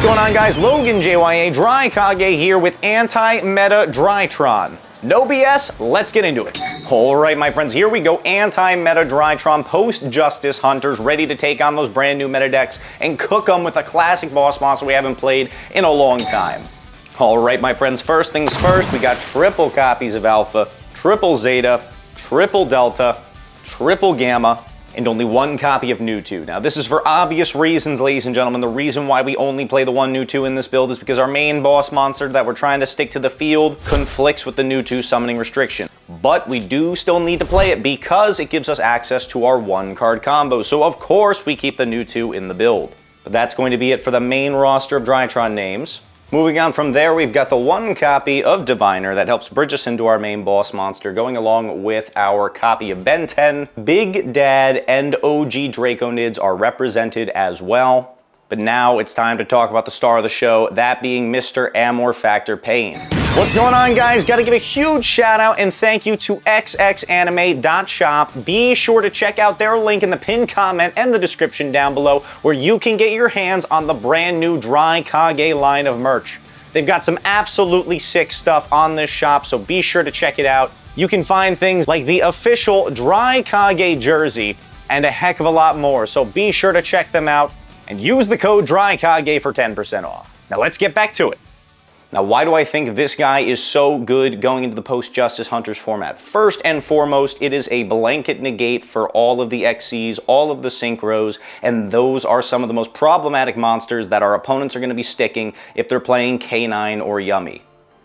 going on, guys? Logan JYA DRYKage here with Anti-Meta DRYTRON. No BS, let's get into it. Alright, my friends, here we go. Anti-Meta DRYTRON Post-Justice Hunters, ready to take on those brand new meta decks and cook them with a classic boss monster we haven't played in a long time. Alright, my friends, first things first, we got triple copies of Alpha, triple Zeta, triple Delta, triple Gamma, and only one copy of New 2. Now, this is for obvious reasons, ladies and gentlemen. The reason why we only play the one New 2 in this build is because our main boss monster that we're trying to stick to the field conflicts with the New 2 summoning restriction. But we do still need to play it because it gives us access to our one-card combo. So, of course, we keep the New 2 in the build. But that's going to be it for the main roster of DRYTRON names. Moving on from there, we've got the one copy of Diviner that helps bridge us into our main boss monster, going along with our copy of Ben 10. Big Dad and OG Draconids are represented as well. But now it's time to talk about the star of the show, that being Mr. Amor Factor Pain. What's going on, guys? Gotta give a huge shout out and thank you to xxanime.shop. Be sure to check out their link in the pinned comment and the description down below where you can get your hands on the brand new DRYKage line of merch. They've got some absolutely sick stuff on this shop, so be sure to check it out. You can find things like the official DRYKage jersey and a heck of a lot more, so be sure to check them out and use the code DRYKage for 10% off. Now let's get back to it. Now, why do I think this guy is so good going into the Post-Justice Hunters format? First and foremost, it is a blanket negate for all of the XCs, all of the Synchros, and those are some of the most problematic monsters that our opponents are going to be sticking if they're playing K9 or Yummy.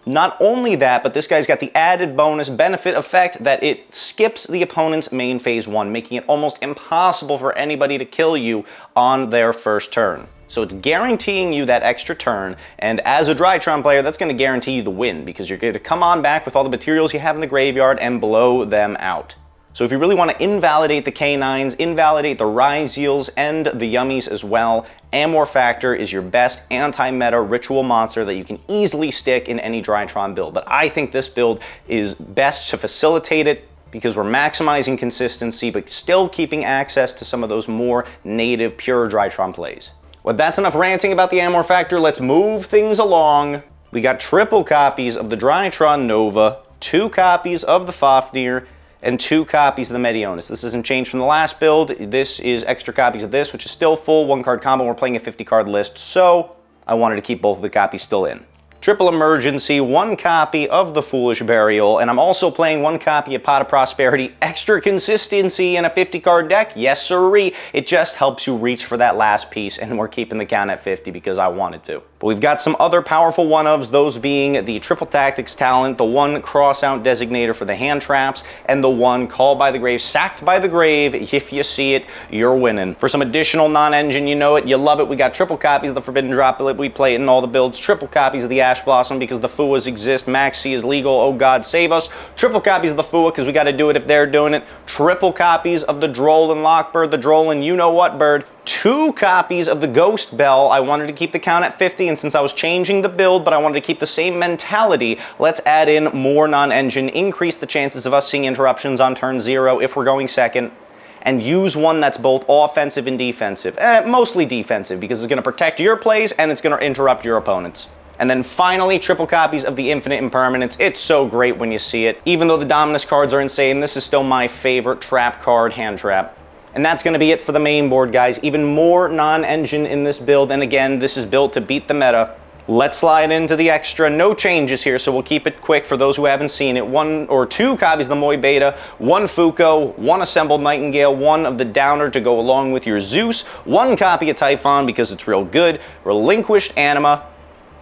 Not only that, but this guy's got the added bonus benefit effect that it skips the opponent's main phase 1, making it almost impossible for anybody to kill you on their first turn. So it's guaranteeing you that extra turn, and as a DRYTRON player, that's going to guarantee you the win, because you're going to come on back with all the materials you have in the graveyard and blow them out. So if you really want to invalidate the K9s, invalidate the Ryzeals, and the Yummies as well, Amor Factor is your best anti-meta ritual monster that you can easily stick in any DRYTRON build. But I think this build is best to facilitate it because we're maximizing consistency, but still keeping access to some of those more native, pure DRYTRON plays. Well, that's enough ranting about the Amor Factor. Let's move things along. We got triple copies of the DRYTRON Nova, 2 copies of the Fafnir, and 2 copies of the Medionis. This isn't changed from the last build. This is extra copies of this, which is still full one-card combo. We're playing a 50-card list, so I wanted to keep both of the copies still in. Triple Emergency, 1 copy of the Foolish Burial, and I'm also playing 1 copy of Pot of Prosperity. Extra consistency in a 50-card deck? Yes, sirree. It just helps you reach for that last piece, and we're keeping the count at 50 because I wanted to. But we've got some other powerful one-ofs, those being the Triple Tactics Talent, the 1 Cross-Out Designator for the hand traps, and the 1 Call by the Grave, Sacked by the Grave. If you see it, you're winning. For some additional non-engine, you know it, you love it, we got triple copies of the Forbidden Droplet. We play it in all the builds. Triple copies of the Ash Blossom because the FUAs exist. Maxi is legal. Oh God, save us. Triple copies of the FUA because we got to do it if they're doing it. Triple copies of the Droll and Lockbird, the Droll and you know what bird. 2 copies of the Ghost Bell. I wanted to keep the count at 50, and since I was changing the build, but I wanted to keep the same mentality, let's add in more non-engine, increase the chances of us seeing interruptions on turn 0 if we're going second, and use one that's both offensive and defensive. Mostly defensive, because it's going to protect your plays and it's going to interrupt your opponents. And then finally, triple copies of the Infinite Impermanence. It's so great when you see it. Even though the Dominus cards are insane, this is still my favorite trap card, hand trap. And that's going to be it for the main board, guys. Even more non-engine in this build, and again, this is built to beat the meta. Let's slide into the extra. No changes here, so we'll keep it quick for those who haven't seen it. 1 or 2 copies of the Moy Beta, 1 Fuko, 1 Assembled Nightingale, 1 of the Downer to go along with your Zeus, 1 copy of Typhon because it's real good, Relinquished Anima,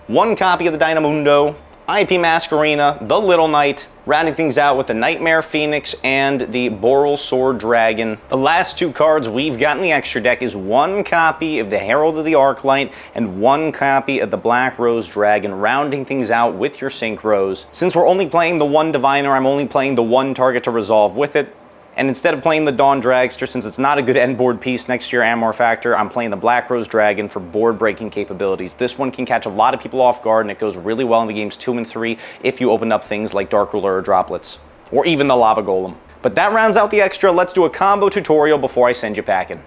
1 copy of the Dynamundo, IP Masquerena, the Little Knight, rounding things out with the Nightmare Phoenix and the Boral Sword Dragon. The last 2 cards we've got in the extra deck is 1 copy of the Herald of the Arclight and 1 copy of the Black Rose Dragon, rounding things out with your Synchros. Since we're only playing the 1 Diviner, I'm only playing the 1 target to resolve with it. And instead of playing the Dawn Dragster, since it's not a good end board piece next to your Amor Factor, I'm playing the Black Rose Dragon for board breaking capabilities. This one can catch a lot of people off guard, and it goes really well in the games 2 and 3 if you open up things like Dark Ruler or Droplets, or even the Lava Golem. But that rounds out the extra. Let's do a combo tutorial before I send you packing.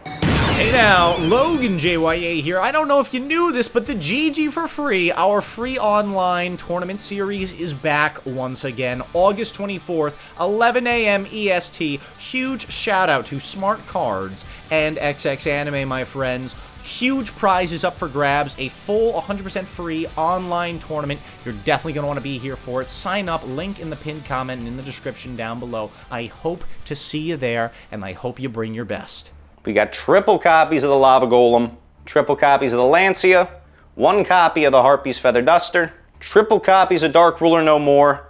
Hey now, Logan JYA here. I don't know if you knew this, but the GG for Free, our free online tournament series, is back once again, August 24th, 11 a.m. EST. Huge shout out to Smart Cards and XX Anime, my friends. Huge prizes up for grabs, a full 100% free online tournament. You're definitely going to want to be here for it. Sign up, link in the pinned comment and in the description down below. I hope to see you there, and I hope you bring your best. We got triple copies of the Lava Golem, triple copies of the Lancia, 1 copy of the Harpy's Feather Duster, triple copies of Dark Ruler No More,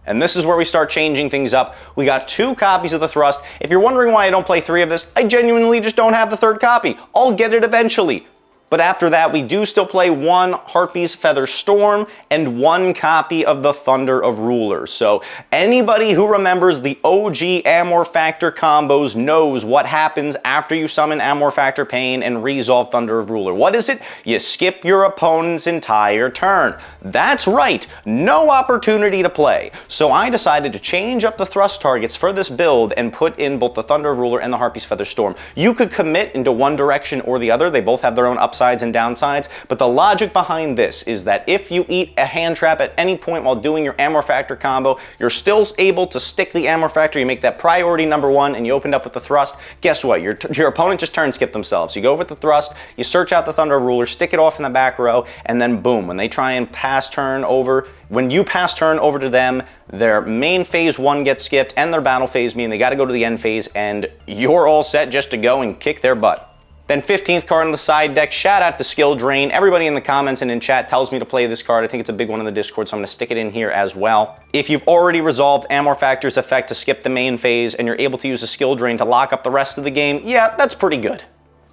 and this is where we start changing things up. We got 2 copies of the Thrust. If you're wondering why I don't play 3 of this, I genuinely just don't have the 3rd copy. I'll get it eventually. But after that, we do still play 1 Harpy's Feather Storm and 1 copy of the Thunder of Rulers. So anybody who remembers the OG Amor Factor combos knows what happens after you summon Amor Factor Pain and resolve Thunder of Ruler. What is it? You skip your opponent's entire turn. That's right, no opportunity to play. So I decided to change up the thrust targets for this build and put in both the Thunder of Ruler and the Harpy's Feather Storm. You could commit into one direction or the other. They both have their own upsides and downsides, but the logic behind this is that if you eat a hand trap at any point while doing your Amor Factor combo, you're still able to stick the Amor Factor, you make that priority #1, and you opened up with the thrust. Guess what? Your opponent just turn skip themselves. You go with the thrust, you search out the Thunder Ruler, stick it off in the back row, and then boom, when they try and pass turn over, when you pass turn over to them, their main phase 1 gets skipped, and their battle phase, meaning they got to go to the end phase, and you're all set just to go and kick their butt. Then 15th card on the side deck, shout out to Skill Drain. Everybody in the comments and in chat tells me to play this card. I think it's a big one in the Discord, so I'm going to stick it in here as well. If you've already resolved Amor Factor's effect to skip the main phase and you're able to use a Skill Drain to lock up the rest of the game, yeah, that's pretty good.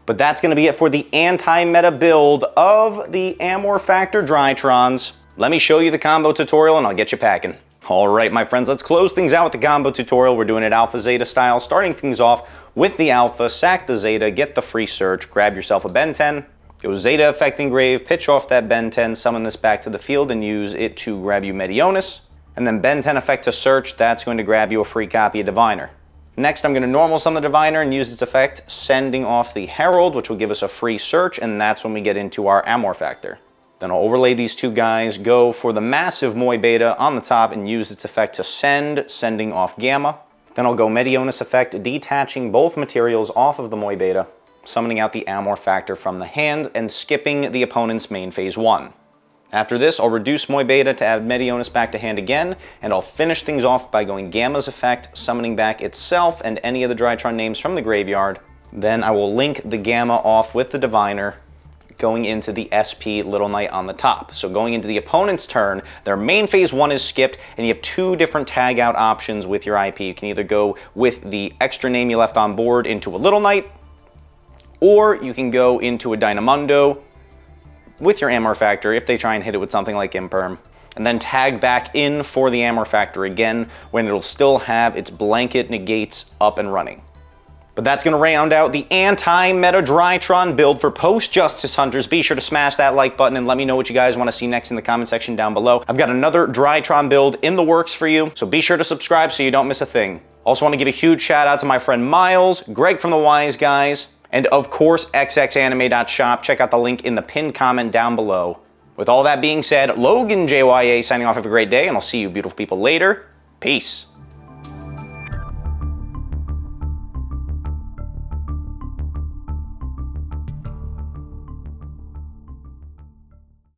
But that's going to be it for the anti-meta build of the Amor Factor DRYTRONs. Let me show you the combo tutorial and I'll get you packing. Alright my friends, let's close things out with the combo tutorial. We're doing it Alpha Zeta style, starting things off with the Alpha, sack the Zeta, get the free search, grab yourself a Ben 10, go Zeta Effect Engrave, pitch off that Ben 10, summon this back to the field and use it to grab you Medionis, and then Ben 10 Effect to search, that's going to grab you a free copy of Diviner. Next I'm going to normal summon the Diviner and use its effect, sending off the Herald, which will give us a free search, and that's when we get into our Amor Factor. Then I'll overlay these 2 guys, go for the massive Moy Beta on the top and use its effect to sending off Gamma. Then I'll go Medionis effect, detaching both materials off of the Moy Beta, summoning out the Amor Factor from the hand and skipping the opponent's main phase 1. After this, I'll reduce Moy Beta to add Medionis back to hand again, and I'll finish things off by going Gamma's effect, summoning back itself and any of the DRYTRON names from the graveyard. Then I will link the Gamma off with the Diviner, going into the SP Little Knight on the top. So going into the opponent's turn, their main phase 1 is skipped, and you have 2 different tag out options with your IP. You can either go with the extra name you left on board into a Little Knight, or you can go into a Dynamundo with your Amor Factor if they try and hit it with something like Imperm, and then tag back in for the Amor Factor again when it'll still have its blanket negates up and running. But that's going to round out the anti-meta DRYTRON build for post-Justice Hunters. Be sure to smash that like button and let me know what you guys want to see next in the comment section down below. I've got another DRYTRON build in the works for you, so be sure to subscribe so you don't miss a thing. Also want to give a huge shout out to my friend Miles, Greg from the Wise Guys, and of course xxanime.shop. Check out the link in the pinned comment down below. With all that being said, Logan JYA signing off. Have a great day, and I'll see you beautiful people later. Peace.